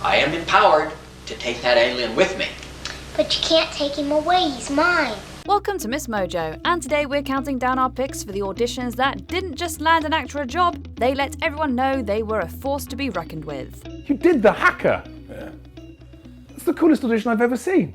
I am empowered to take that alien with me. But you can't take him away, he's mine. Welcome to MsMojo, and today we're counting down our picks for the auditions that didn't just land an actor a job, they let everyone know they were a force to be reckoned with. You did the hacker? Yeah. That's the coolest audition I've ever seen.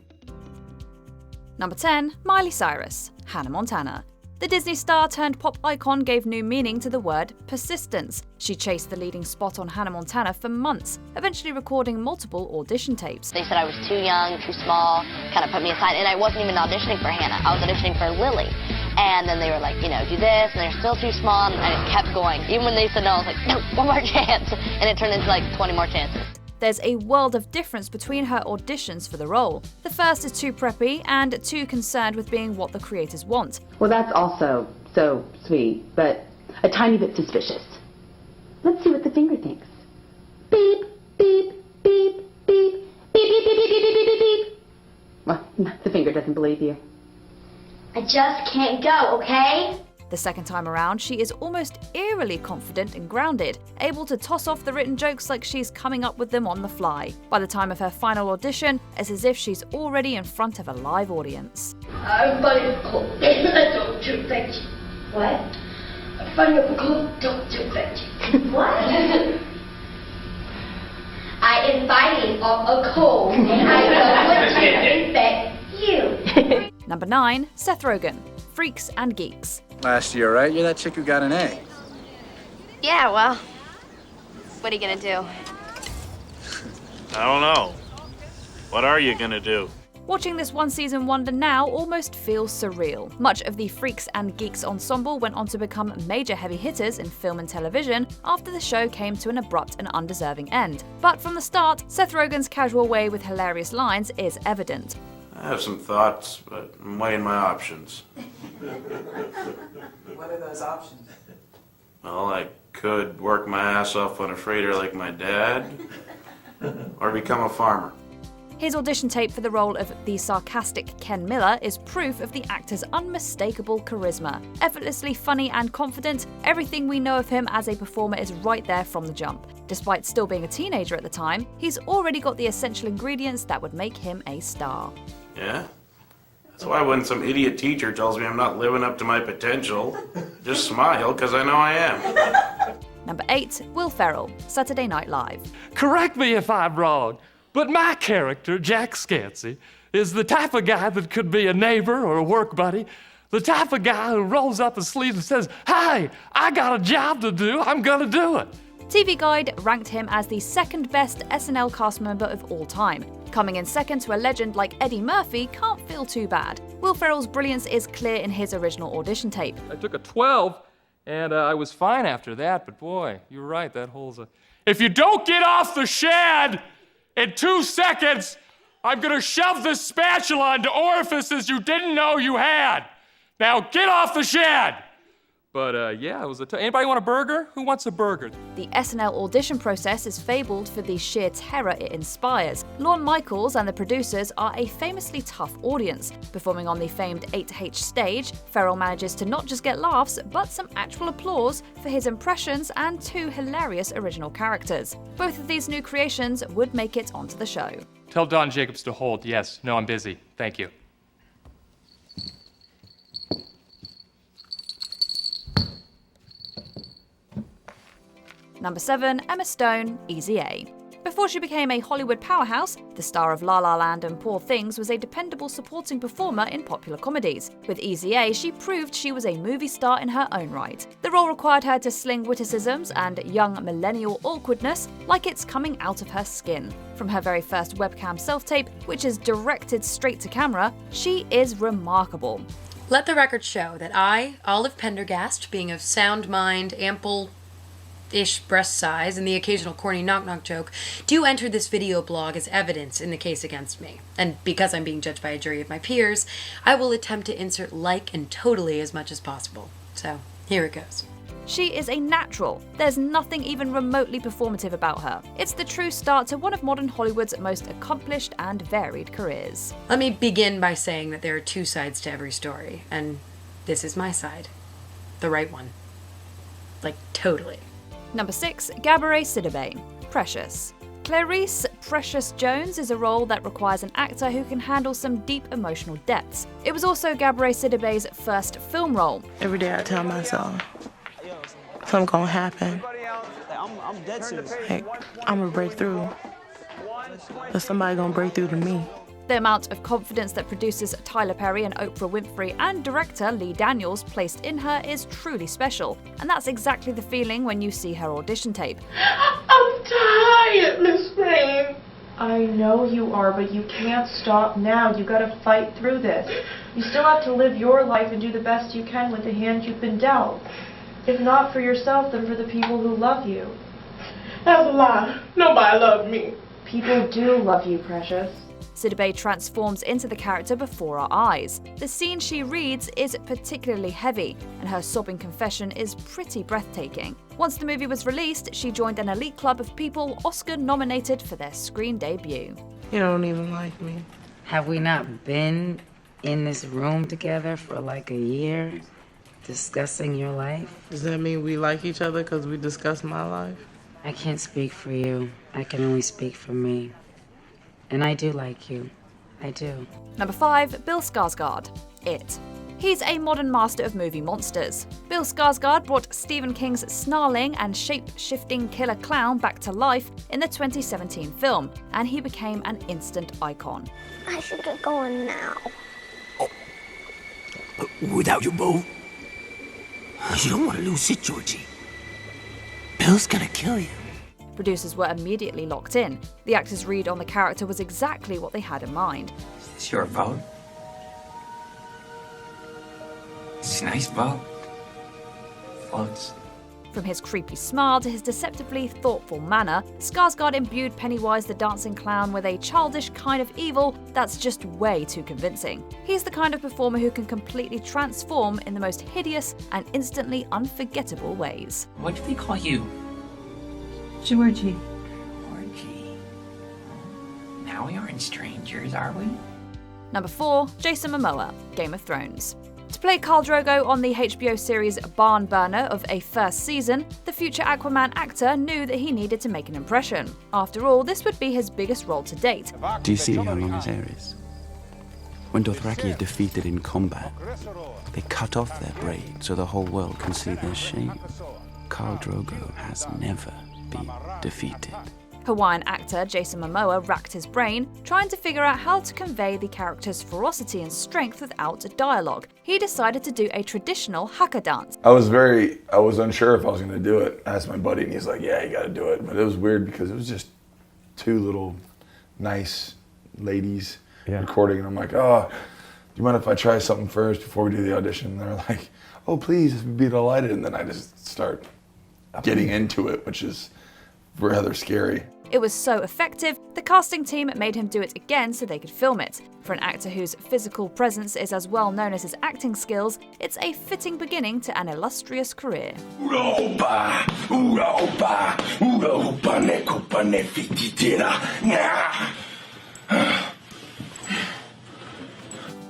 Number 10, Miley Cyrus, Hannah Montana. The Disney star turned pop icon gave new meaning to the word persistence. She chased the leading spot on Hannah Montana for months, eventually recording multiple audition tapes. They said I was too young, too small, kind of put me aside, and I wasn't even auditioning for Hannah. I was auditioning for Lily. And then they were like, do this, and they're still too small, and I kept going. Even when they said no, I was like, no, one more chance. And it turned into like 20 more chances. There's a world of difference between her auditions for the role. The first is too preppy and too concerned with being what the creators want. Well, that's also so sweet, but a tiny bit suspicious. Let's see what the finger thinks. Beep, beep, beep, beep, beep, beep, beep, beep, beep, beep, beep, beep. Well, the finger doesn't believe you. I just can't go, okay? The second time around, she is almost eerily confident and grounded, able to toss off the written jokes like she's coming up with them on the fly. By the time of her final audition, it's as if she's already in front of a live audience. I'm funny for cold. Don't you fetch. What? I'm funny for cold. Don't you fetch. What? I am fighting off a cold, and I know what type to infect you. Number 9, Seth Rogen, Freaks and Geeks. Last year, right? You're that chick who got an A. Yeah, well, what are you gonna do? I don't know. What are you gonna do? Watching this one-season wonder now almost feels surreal. Much of the Freaks and Geeks ensemble went on to become major heavy hitters in film and television after the show came to an abrupt and undeserving end. But from the start, Seth Rogen's casual way with hilarious lines is evident. I have some thoughts, but I'm weighing my options. What are those options? Well, I could work my ass off on a freighter like my dad, or become a farmer. His audition tape for the role of the sarcastic Ken Miller is proof of the actor's unmistakable charisma. Effortlessly funny and confident, everything we know of him as a performer is right there from the jump. Despite still being a teenager at the time, he's already got the essential ingredients that would make him a star. Yeah? That's why when some idiot teacher tells me I'm not living up to my potential, just smile, because I know I am. Number 8, Will Ferrell, Saturday Night Live. Correct me if I'm wrong, but my character, Jack Scansy, is the type of guy that could be a neighbor or a work buddy, the type of guy who rolls up his sleeves and says, "Hey, I got a job to do, I'm gonna do it." TV Guide ranked him as the second best SNL cast member of all time. Coming in second to a legend like Eddie Murphy can't feel too bad. Will Ferrell's brilliance is clear in his original audition tape. I took a 12, and I was fine after that, but boy, you're right, that hole's a... If you don't get off the shed in 2 seconds, I'm gonna shove this spatula into orifices you didn't know you had. Now get off the shed! But yeah, it was anybody want a burger? Who wants a burger? The SNL audition process is fabled for the sheer terror it inspires. Lorne Michaels and the producers are a famously tough audience. Performing on the famed 8H stage, Ferrell manages to not just get laughs, but some actual applause for his impressions and 2 hilarious original characters. Both of these new creations would make it onto the show. Tell Don Jacobs to hold. Yes, no, I'm busy. Thank you. Number 7, Emma Stone, Easy A. Before she became a Hollywood powerhouse, the star of La La Land and Poor Things was a dependable supporting performer in popular comedies. With Easy A, she proved she was a movie star in her own right. The role required her to sling witticisms and young millennial awkwardness like it's coming out of her skin. From her very first webcam self-tape, which is directed straight to camera, she is remarkable. Let the record show that I, Olive Pendergast, being of sound mind, ample-ish breast size, and the occasional corny knock-knock joke, do enter this video blog as evidence in the case against me. And because I'm being judged by a jury of my peers, I will attempt to insert like and totally as much as possible. So, here it goes. She is a natural. There's nothing even remotely performative about her. It's the true start to one of modern Hollywood's most accomplished and varied careers. Let me begin by saying that there are 2 sides to every story, and this is my side. The right one. Like, totally. Number 6, Gabourey Sidibe, Precious. Clarice Precious Jones is a role that requires an actor who can handle some deep emotional depths. It was also Gabourey Sidibe's first film role. Every day I tell myself, something's gonna happen. Like, I'm gonna break through. But somebody gonna break through to me. The amount of confidence that producers Tyler Perry and Oprah Winfrey and director Lee Daniels placed in her is truly special, and that's exactly the feeling when you see her audition tape. I'm tired, Miss Frame. I know you are, but you can't stop now. You gotta fight through this. You still have to live your life and do the best you can with the hand you've been dealt. If not for yourself, then for the people who love you. That's a lie. Nobody loved me. People do love you, Precious. Sidibe transforms into the character before our eyes. The scene she reads is particularly heavy, and her sobbing confession is pretty breathtaking. Once the movie was released, she joined an elite club of people Oscar-nominated for their screen debut. You don't even like me. Have we not been in this room together for like a year, discussing your life? Does that mean we like each other because we discuss my life? I can't speak for you. I can only speak for me. And I do like you. I do. Number 5, Bill Scarsgard. It. He's a modern master of movie monsters. Bill Scarsgard brought Stephen King's snarling and shape-shifting killer clown back to life in the 2017 film, and he became an instant icon. I should get going now. Without your bow, you don't want to lose it, Georgie. Bill's gonna kill you. Producers were immediately locked in. The actor's read on the character was exactly what they had in mind. Is this your boat? It's a nice boat. Floats. From his creepy smile to his deceptively thoughtful manner, Scarsgard imbued Pennywise the dancing clown with a childish kind of evil that's just way too convincing. He's the kind of performer who can completely transform in the most hideous and instantly unforgettable ways. What do they call you? Georgie. Georgie. Now we aren't strangers, are we? Number 4, Jason Momoa, Game of Thrones. To play Khal Drogo on the HBO series Barn Burner of a first season, the future Aquaman actor knew that he needed to make an impression. After all, this would be his biggest role to date. Do you see how long his hair is? When Dothraki are defeated in combat, they cut off their braid so the whole world can see their shame. Khal Drogo has never been defeated. Hawaiian actor Jason Momoa racked his brain, trying to figure out how to convey the character's ferocity and strength without dialogue. He decided to do a traditional haka dance. I was unsure if I was going to do it. I asked my buddy and he's like, yeah, you got to do it. But it was weird because it was just two little nice ladies recording. And I'm like, oh, do you mind if I try something first before we do the audition? And they're like, oh, please, we'd be delighted. And then I just start getting into it, which is rather scary. It was so effective, the casting team made him do it again so they could film it. For an actor whose physical presence is as well known as his acting skills, it's a fitting beginning to an illustrious career.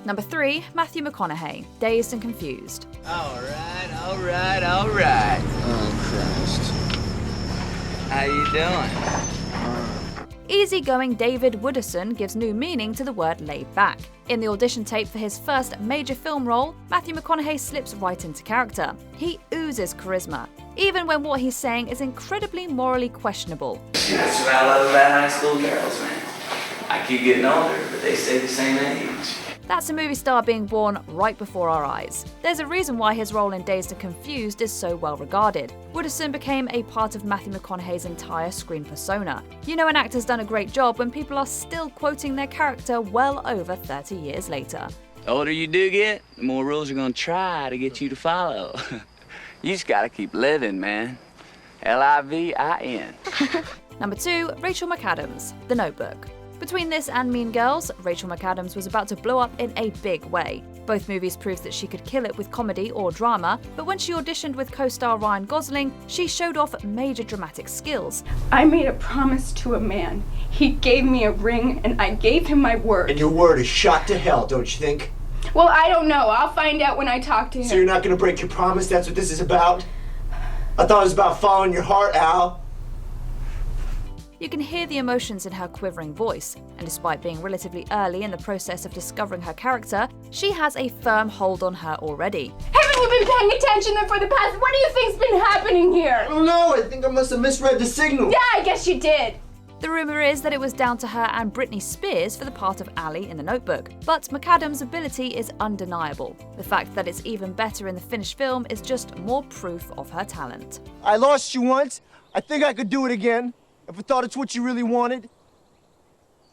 Number 3, Matthew McConaughey, Dazed and Confused. Alright. Oh, Christ. How you doing? Easygoing David Wooderson gives new meaning to the word laid back. In the audition tape for his first major film role, Matthew McConaughey slips right into character. He oozes charisma, even when what he's saying is incredibly morally questionable. That's what I love about high school girls, man. I keep getting older, but they stay the same age. That's a movie star being born right before our eyes. There's a reason why his role in Dazed and Confused is so well regarded. Wooderson became a part of Matthew McConaughey's entire screen persona. You know an actor's done a great job when people are still quoting their character well over 30 years later. The older you do get, the more rules are gonna try to get you to follow. You just gotta keep living, man. L-I-V-I-N. Number 2, Rachel McAdams, The Notebook. Between this and Mean Girls, Rachel McAdams was about to blow up in a big way. Both movies proved that she could kill it with comedy or drama, but when she auditioned with co-star Ryan Gosling, she showed off major dramatic skills. I made a promise to a man. He gave me a ring, and I gave him my word. And your word is shot to hell, don't you think? Well, I don't know. I'll find out when I talk to him. So you're not gonna break your promise? That's what this is about? I thought it was about following your heart, Al. You can hear the emotions in her quivering voice, and despite being relatively early in the process of discovering her character, she has a firm hold on her already. Haven't you been paying attention then for the past? What do you think's been happening here? I don't know. I think I must have misread the signal. Yeah, I guess you did. The rumor is that it was down to her and Britney Spears for the part of Ally in The Notebook, but McAdams' ability is undeniable. The fact that it's even better in the finished film is just more proof of her talent. I lost you once. I think I could do it again, if I thought it's what you really wanted.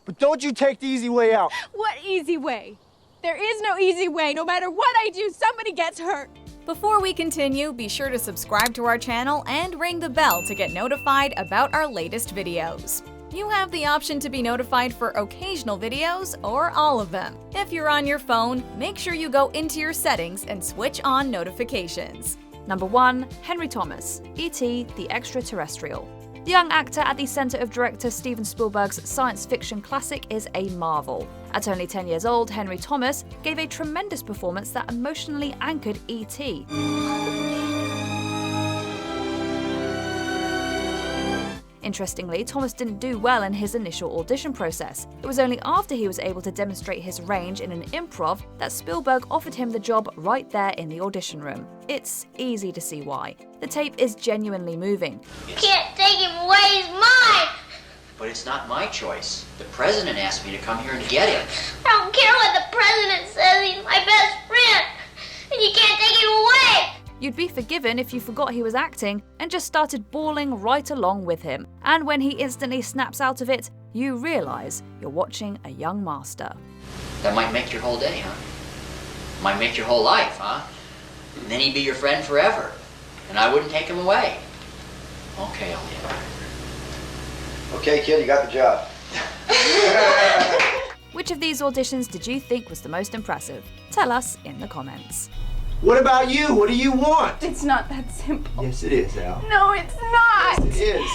But don't you take the easy way out. What easy way? There is no easy way. No matter what I do, somebody gets hurt. Before we continue, be sure to subscribe to our channel and ring the bell to get notified about our latest videos. You have the option to be notified for occasional videos or all of them. If you're on your phone, make sure you go into your settings and switch on notifications. Number 1. Henry Thomas, E.T. the Extraterrestrial. The young actor at the center of director Steven Spielberg's science fiction classic is a marvel. At only 10 years old, Henry Thomas gave a tremendous performance that emotionally anchored E.T. Interestingly, Thomas didn't do well in his initial audition process. It was only after he was able to demonstrate his range in an improv that Spielberg offered him the job right there in the audition room. It's easy to see why. The tape is genuinely moving. You can't take him away, he's mine! But it's not my choice. The president asked me to come here and get him. I don't care what the president says, he's my best friend! And you can't take him away! You'd be forgiven if you forgot he was acting and just started bawling right along with him. And when he instantly snaps out of it, you realize you're watching a young master. That might make your whole day, huh? Might make your whole life, huh? And then he'd be your friend forever. And I wouldn't take him away. Okay, I'll get it. Okay, kid, you got the job. Which of these auditions did you think was the most impressive? Tell us in the comments. What about you? What do you want? It's not that simple. Yes, it is, Al. No, it's not. Yes, it is.